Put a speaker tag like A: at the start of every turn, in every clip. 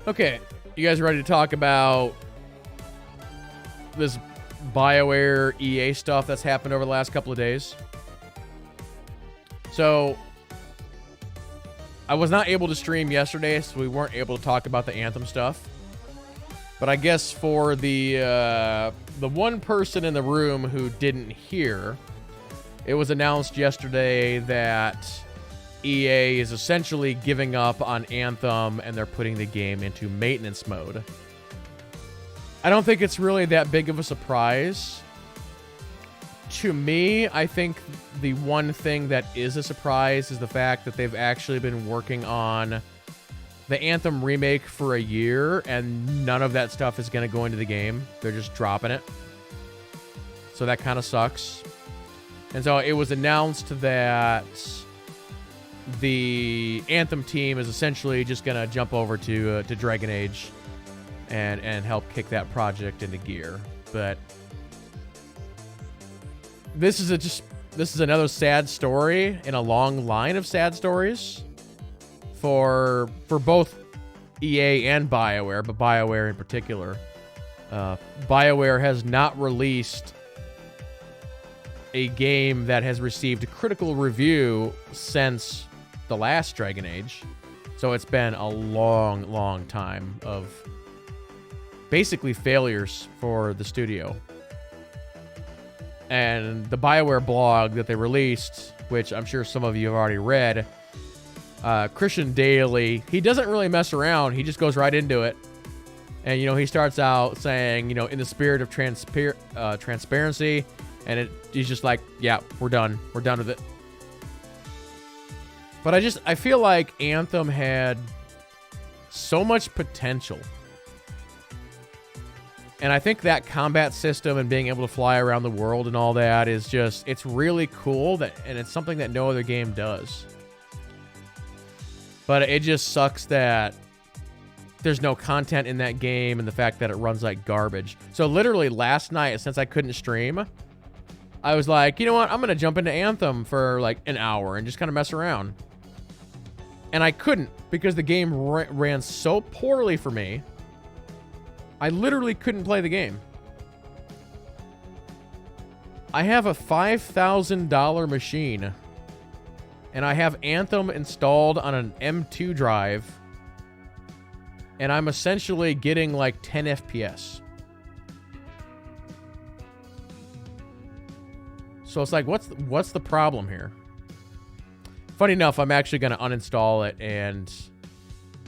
A: Okay, you guys ready to talk about this Bioware EA stuff that's happened over the last couple of days? So, I was not able to stream yesterday, so we weren't able to talk about the Anthem stuff. But I guess for the one person in the room who didn't hear, it was announced yesterday that EA is essentially giving up on Anthem and they're putting the game into maintenance mode. I don't think it's really that big of a surprise. To me, I think the one thing that is a surprise is the fact that they've actually been working on the Anthem remake for a year and none of that stuff is going to go into the game. They're just dropping it. So that kind of sucks. And so it was announced that the Anthem team is essentially just going to jump over to Dragon Age and help kick that project into gear. But this is another sad story in a long line of sad stories for both EA and BioWare, but BioWare in particular. BioWare has not released a game that has received critical review since the last Dragon Age. So it's been a long, long time of basically failures for the studio. And the BioWare blog that they released, which I'm sure some of you have already read, Christian Daly, he doesn't really mess around. He just goes right into it. And, he starts out saying, in the spirit of transparency, and he's just like, yeah, we're done. We're done with it. But I feel like Anthem had so much potential. And I think that combat system and being able to fly around the world and all that is just, it's really cool, and it's something that no other game does. But it just sucks that there's no content in that game and the fact that it runs like garbage. So literally last night, since I couldn't stream, I was like, you know what? I'm going to jump into Anthem for like an hour and just kind of mess around. And I couldn't because the game ran so poorly for me. I literally couldn't play the game. I have a $5,000 machine. And I have Anthem installed on an M2 drive. And I'm essentially getting like 10 FPS. So it's like, what's the problem here? Funny enough, I'm actually going to uninstall it and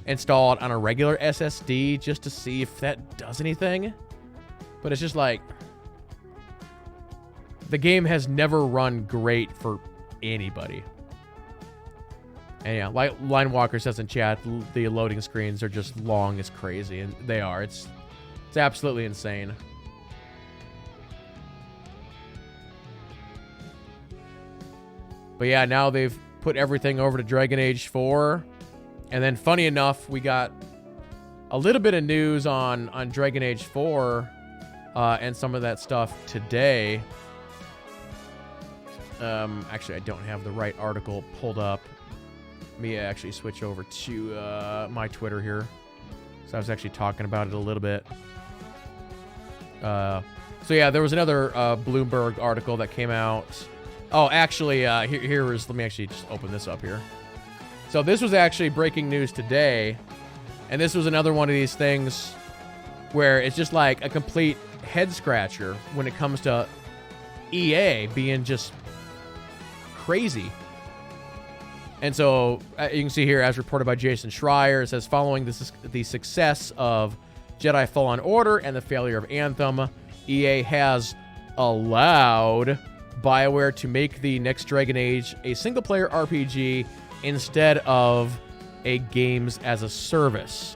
A: install it on a regular SSD just to see if that does anything. But it's just like, the game has never run great for anybody. And yeah, like Linewalker says in chat, the loading screens are just long as crazy, and they are. It's absolutely insane. But yeah, now they've put everything over to Dragon Age 4. And then funny enough, we got a little bit of news on Dragon Age 4 and some of that stuff today. Actually, I don't have the right article pulled up. Let me actually switch over to my Twitter here. So I was actually talking about it a little bit. So yeah, there was another Bloomberg article that came out. Oh, actually, here is, let me actually just open this up here. So this was actually breaking news today. And this was another one of these things where it's just like a complete head scratcher when it comes to EA being just crazy. And so you can see here, as reported by Jason Schreier, it says, following the success of Jedi Fallen Order and the failure of Anthem, EA has allowed BioWare to make the next Dragon Age a single-player RPG instead of a games as a service.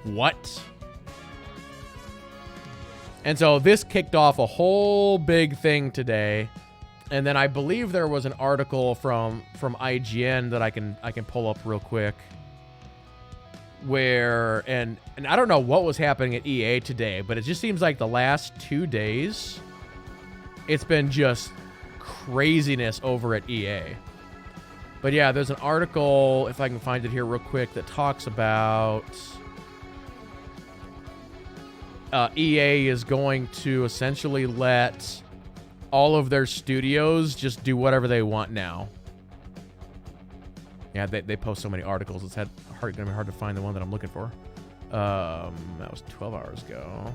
A: What? And so this kicked off a whole big thing today. And then I believe there was an article from IGN that I can pull up real quick, where and I don't know what was happening at EA today, but it just seems like the last 2 days it's been just craziness over at EA. But yeah, there's an article, if I can find it here real quick, that talks about EA is going to essentially let all of their studios just do whatever they want now. Yeah, they post so many articles. It's gonna be hard to find the one that I'm looking for. That was 12 hours ago.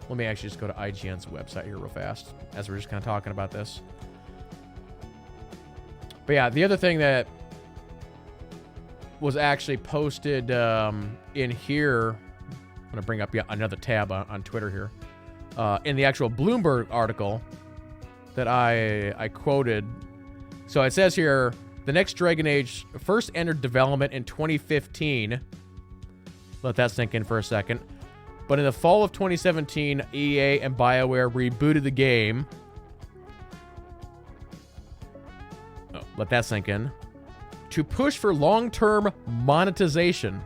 A: Let me actually just go to IGN's website here real fast, as we're just kind of talking about this. But yeah, the other thing that was actually posted in here, I'm going to bring up yet another tab on Twitter here. In the actual Bloomberg article that I quoted. So it says here, the next Dragon Age first entered development in 2015. Let that sink in for a second. But in the fall of 2017, EA and Bioware rebooted the game. Oh, let that sink in. To push for long-term monetization.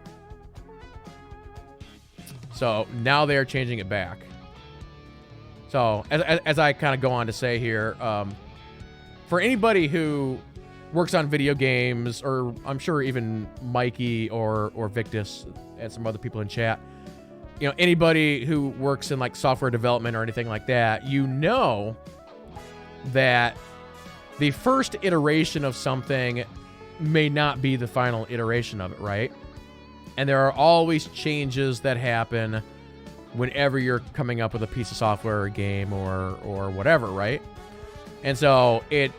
A: So now they are changing it back. So as I kind of go on to say here, for anybody who works on video games, or I'm sure even Mikey or Victus and some other people in chat, you know, anybody who works in like software development or anything like that, you know that the first iteration of something may not be the final iteration of it, right? And there are always changes that happen whenever you're coming up with a piece of software or a game or whatever, right? And so it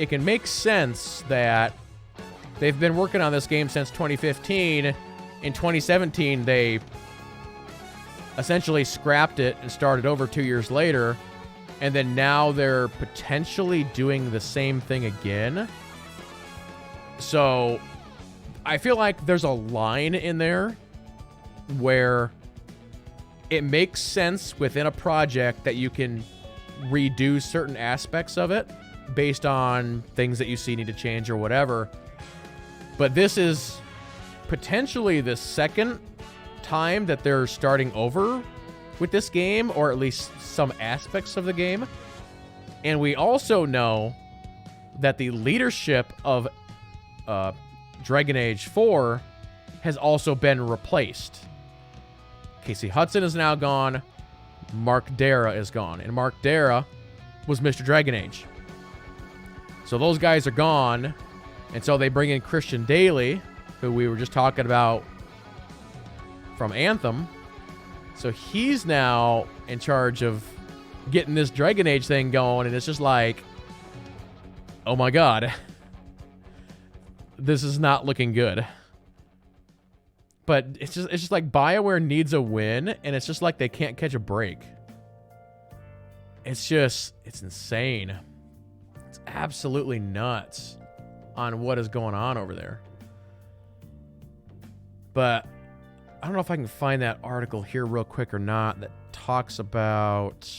A: can make sense that they've been working on this game since 2015. In 2017, they essentially scrapped it and started over 2 years later. And then now they're potentially doing the same thing again. So I feel like there's a line in there where it makes sense within a project that you can redo certain aspects of it based on things that you see need to change or whatever. But this is potentially the second time that they're starting over with this game, or at least some aspects of the game. And we also know that the leadership of Dragon Age 4 has also been replaced. Casey Hudson is now gone. Mark Dara is gone. And Mark Dara was Mr. Dragon Age. So those guys are gone. And so they bring in Christian Daly, who we were just talking about from Anthem. So he's now in charge of getting this Dragon Age thing going. And it's just like, oh my God, this is not looking good. But it's just like BioWare needs a win, and it's just like they can't catch a break. It's insane. It's absolutely nuts on what is going on over there. But I don't know if I can find that article here real quick or not that talks about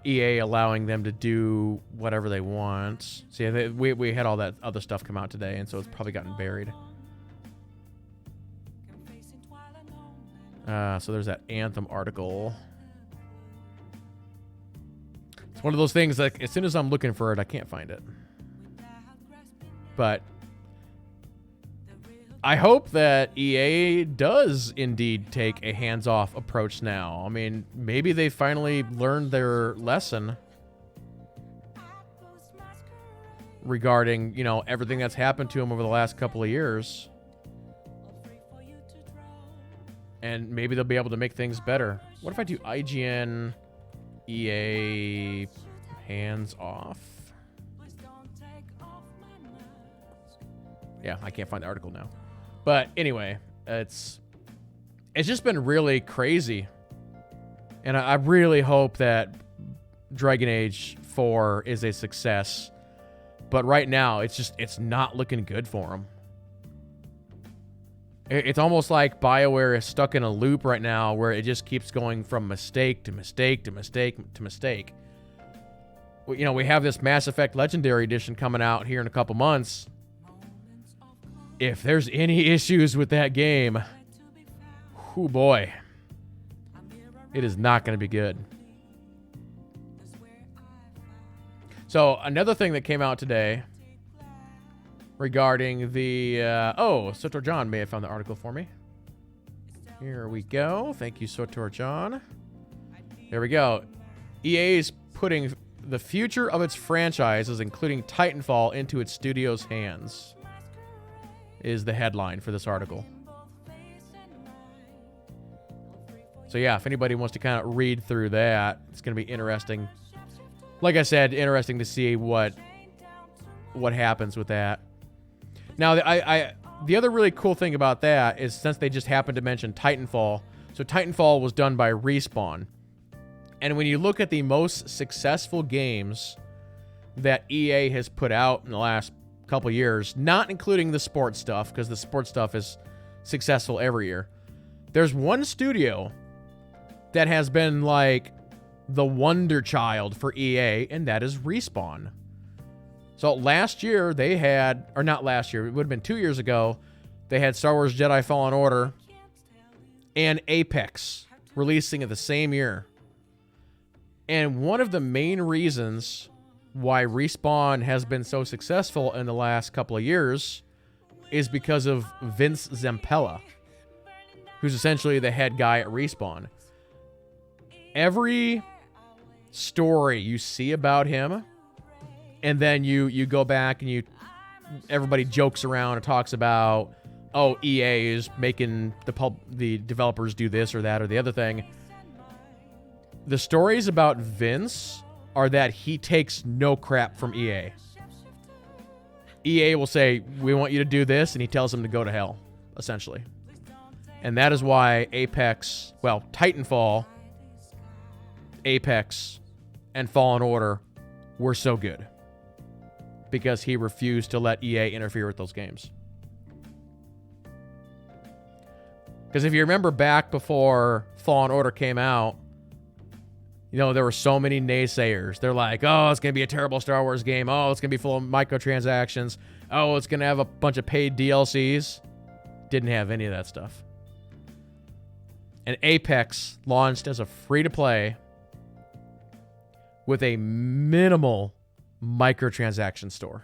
A: EA allowing them to do whatever they want. See, we had all that other stuff come out today, and so it's probably gotten buried. So there's that Anthem article. It's one of those things that as soon as I'm looking for it, I can't find it. But I hope that EA does indeed take a hands-off approach now. I mean, maybe they finally learned their lesson regarding, you know, everything that's happened to them over the last couple of years. And maybe they'll be able to make things better. What if I do IGN, EA, hands-off? Yeah, I can't find the article now. But anyway, it's just been really crazy. And I really hope that Dragon Age 4 is a success. But right now, it's not looking good for them. It's almost like BioWare is stuck in a loop right now where it just keeps going from mistake to mistake to mistake to mistake. You know, we have this Mass Effect Legendary Edition coming out here in a couple months. If there's any issues with that game, oh boy, it is not going to be good. So another thing that came out today regarding the... oh, Sotor John may have found the article for me. Here we go. Thank you, Sotor John. There we go. EA is putting the future of its franchises, including Titanfall, into its studio's hands, is the headline for this article. So yeah, if anybody wants to kind of read through that, it's going to be interesting. Like I said, interesting to see what happens with that. Now, the other really cool thing about that is, since they just happened to mention Titanfall, so Titanfall was done by Respawn. And when you look at the most successful games that EA has put out in the last couple years, not including the sports stuff, because the sports stuff is successful every year, there's one studio that has been like the wonder child for EA, and that is Respawn. So last year they had, or not last year, it would have been 2 years ago, they had Star Wars Jedi Fallen Order and Apex releasing in the same year. And one of the main reasons why Respawn has been so successful in the last couple of years is because of Vince Zampella, who's essentially the head guy at Respawn. Every story you see about him, and then you go back and everybody jokes around and talks about, oh, EA is making the developers do this or that or the other thing. The stories about Vince are that he takes no crap from EA. EA will say, we want you to do this, and he tells them to go to hell, essentially. And that is why Titanfall, Apex, and Fallen Order were so good. Because he refused to let EA interfere with those games. Because if you remember back before Fallen Order came out, you know, there were so many naysayers. They're like, oh, it's going to be a terrible Star Wars game. Oh, it's going to be full of microtransactions. Oh, it's going to have a bunch of paid DLCs. Didn't have any of that stuff. And Apex launched as a free-to-play with a minimal microtransaction store.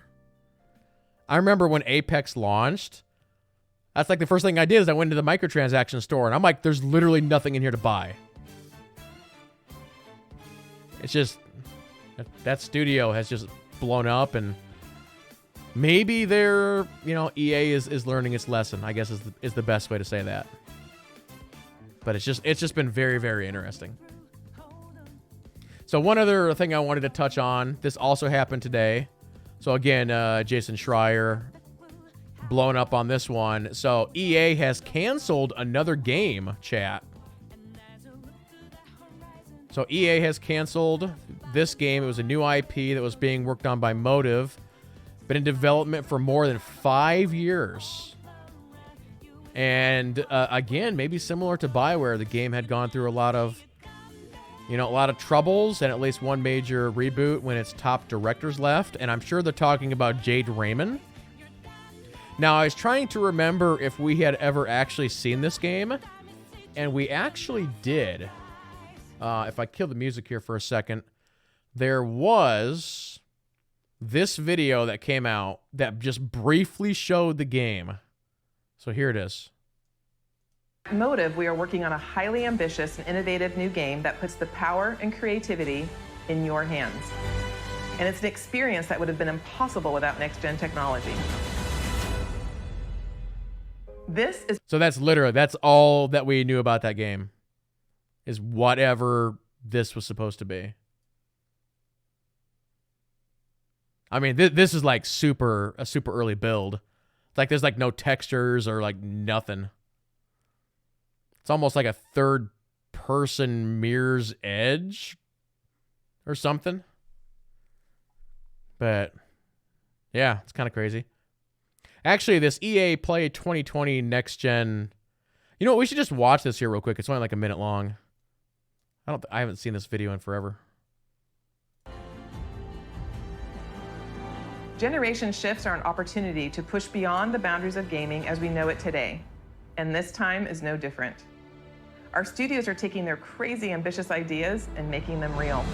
A: I remember when Apex launched, that's like the first thing I did is I went into the microtransaction store, and I'm like, there's literally nothing in here to buy. It's just, that studio has just blown up, and maybe they're, EA is learning its lesson, I guess is the best way to say that. But it's just been very, very interesting. So one other thing I wanted to touch on, this also happened today. So again, Jason Schreier blown up on this one. So EA has canceled another game, chat. So EA has canceled this game. It was a new IP that was being worked on by Motive, been in development for more than 5 years. And again, maybe similar to Bioware, the game had gone through a lot of troubles and at least one major reboot when its top directors left. And I'm sure they're talking about Jade Raymond. Now, I was trying to remember if we had ever actually seen this game, and we actually did. If I kill the music here for a second, there was this video that came out that just briefly showed the game. So here it is.
B: Motive, we are working on a highly ambitious and innovative new game that puts the power and creativity in your hands. And it's an experience that would have been impossible without next-gen technology.
A: So that's all that we knew about that game, is whatever this was supposed to be. I mean, this is like a super early build. It's like there's like no textures or like nothing. It's almost like a third-person Mirror's Edge or something. But, yeah, it's kind of crazy. Actually, this EA Play 2020 Next Gen... You know what? We should just watch this here real quick. It's only like a minute long. I haven't seen this video in forever.
B: Generation shifts are an opportunity to push beyond the boundaries of gaming as we know it today. And this time is no different. Our studios are taking their crazy ambitious ideas and making them real.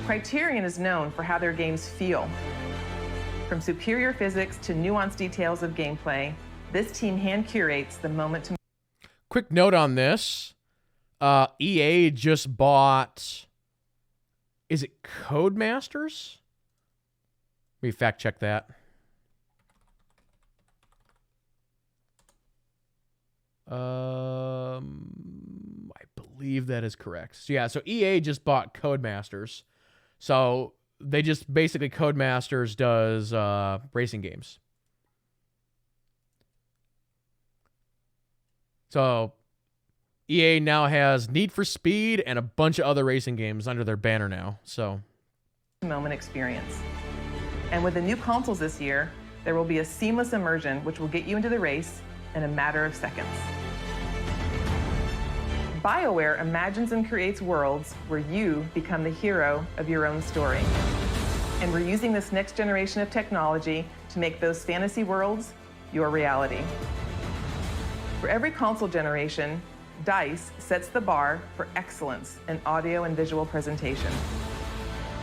B: Criterion is known for how their games feel. From superior physics to nuanced details of gameplay, this team hand curates the moment to...
A: Quick note on this. EA just bought... Is it Codemasters? Let me fact check that. I believe that is correct. So yeah, so EA just bought Codemasters. So they just basically Codemasters does racing games. So EA now has Need for Speed and a bunch of other racing games under their banner now. So
B: moment experience. And with the new consoles this year, there will be a seamless immersion which will get you into the race in a matter of seconds. Bioware imagines and creates worlds where you become the hero of your own story. And we're using this next generation of technology to make those fantasy worlds your reality. For every console generation, DICE sets the bar for excellence in audio and visual presentation.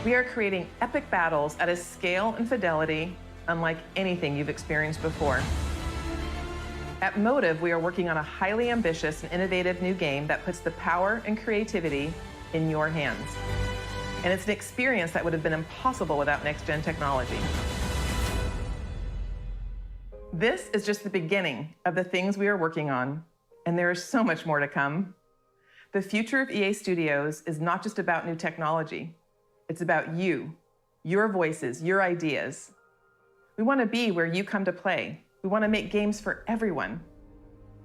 B: We are creating epic battles at a scale and fidelity unlike anything you've experienced before. At Motive, we are working on a highly ambitious and innovative new game that puts the power and creativity in your hands. And it's an experience that would have been impossible without next-gen technology. This is just the beginning of the things we are working on, and there is so much more to come. The future of EA Studios is not just about new technology. It's about you, your voices, your ideas. We want to be where you come to play. We want to make games for everyone.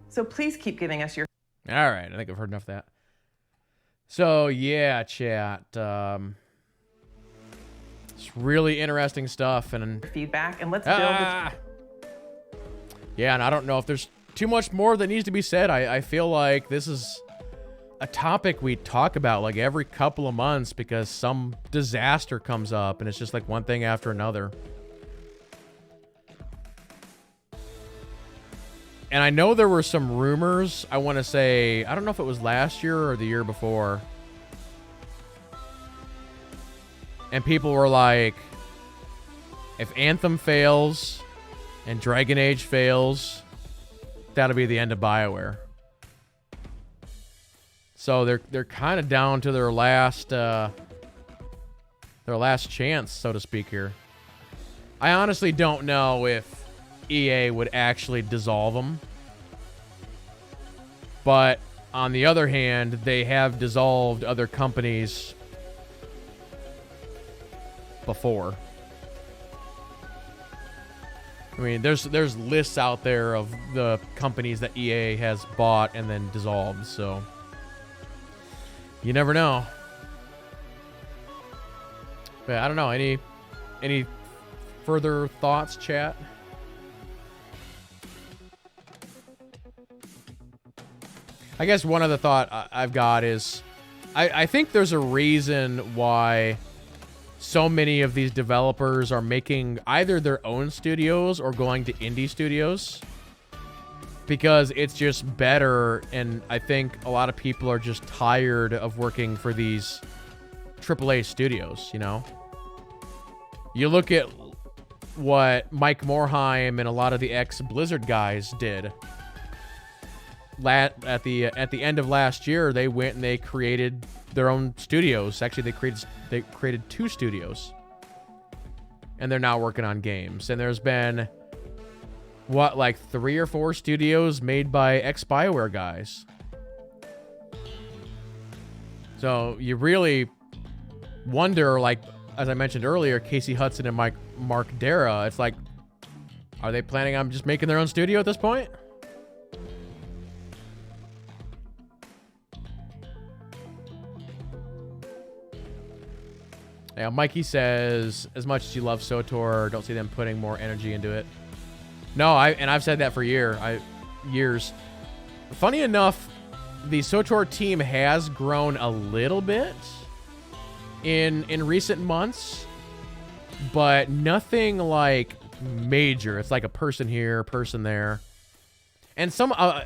B: So please keep giving us your...
A: all right, I think I've heard enough of that. So yeah, chat. It's really interesting stuff, and
B: feedback, and let's build
A: yeah, and I don't know if there's too much more that needs to be said. I feel like this is a topic we talk about like every couple of months because some disaster comes up, and it's just like one thing after another. And I know there were some rumors, I want to say, I don't know if it was last year or the year before. And people were like, if Anthem fails and Dragon Age fails, that'll be the end of BioWare. So they're kind of down to their last chance, so to speak here. I honestly don't know if EA would actually dissolve them. But on the other hand, they have dissolved other companies before. I mean, there's lists out there of the companies that EA has bought and then dissolved, so you never know. But I don't know, any further thoughts, chat? I guess one other thought I've got is I think there's a reason why so many of these developers are making either their own studios or going to indie studios because it's just better, and I think a lot of people are just tired of working for these AAA studios, you know? You look at what Mike Morhaime and a lot of the ex-Blizzard guys did. At the end of last year, they went and they created their own studios. Actually, they created 2 studios, and they're now working on games. And there's been what, like 3 or 4 studios made by ex-Bioware guys. So you really wonder, like as I mentioned earlier, Casey Hudson and Mark Dara. It's like, are they planning on just making their own studio at this point? Yeah, Mikey says, as much as you love SWTOR, don't see them putting more energy into it. No, I've said that for years. Funny enough, the SWTOR team has grown a little bit in recent months, but nothing like major. It's like a person here, a person there. And some of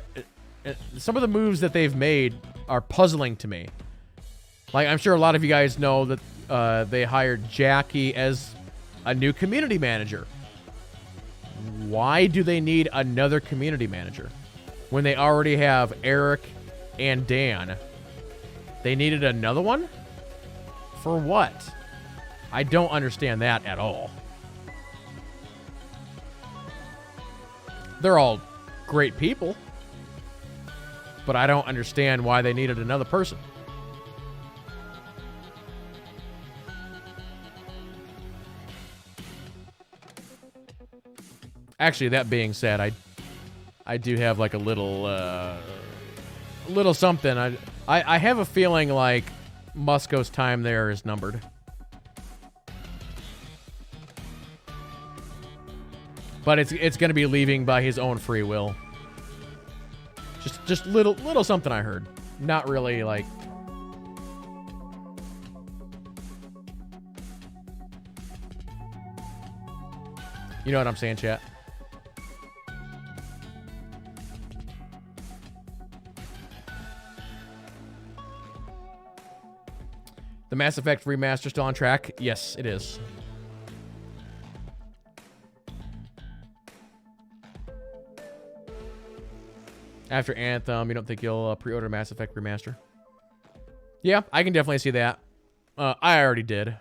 A: the moves that they've made are puzzling to me. Like, I'm sure a lot of you guys know that they hired Jackie as a new community manager. Why do they need another community manager when they already have Eric and Dan? They needed another one? For what? I don't understand that at all. They're all great people, but I don't understand why they needed another person. Actually, that being said, I do have like a little something. I have a feeling like Musco's time there is numbered. But it's going to be leaving by his own free will. Just little something I heard. Not really like. You know what I'm saying, chat? The Mass Effect remaster still on track? Yes, it is. After Anthem, you don't think you'll pre-order Mass Effect remaster? Yeah, I can definitely see that. I already did.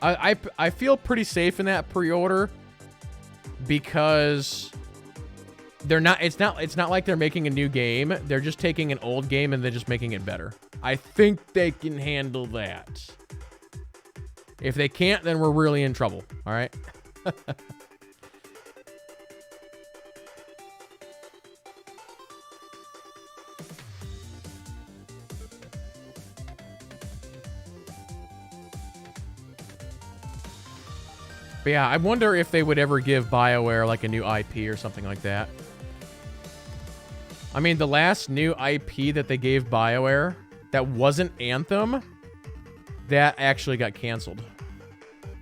A: I feel pretty safe in that pre-order because they're not. It's not like they're making a new game. They're just taking an old game and they're just making it better. I think they can handle that. If they can't, then we're really in trouble. All right. But yeah, I wonder if they would ever give BioWare like a new IP or something like that. I mean, the last new IP that they gave BioWare that wasn't Anthem, that actually got canceled.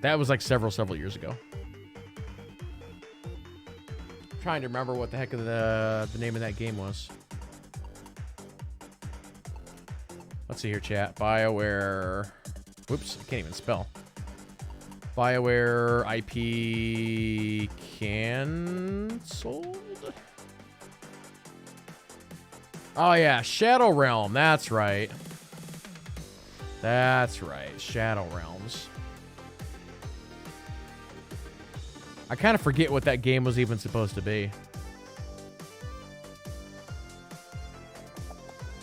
A: That was like several years ago. I'm trying to remember what the heck of the name of that game was. Let's see here, chat. BioWare. Whoops, I can't even spell. BioWare IP canceled? Oh, yeah. Shadow Realm. That's right. That's right. Shadow Realms. I kind of forget what that game was even supposed to be.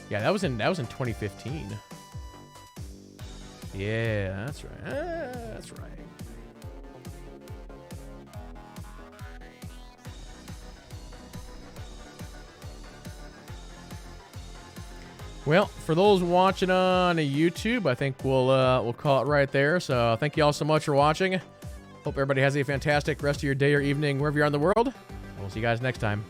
A: Yeah, that was in 2015. Yeah, that's right. That's right. Well, for those watching on YouTube, I think we'll call it right there. So thank you all so much for watching. Hope everybody has a fantastic rest of your day or evening wherever you are in the world. We'll see you guys next time.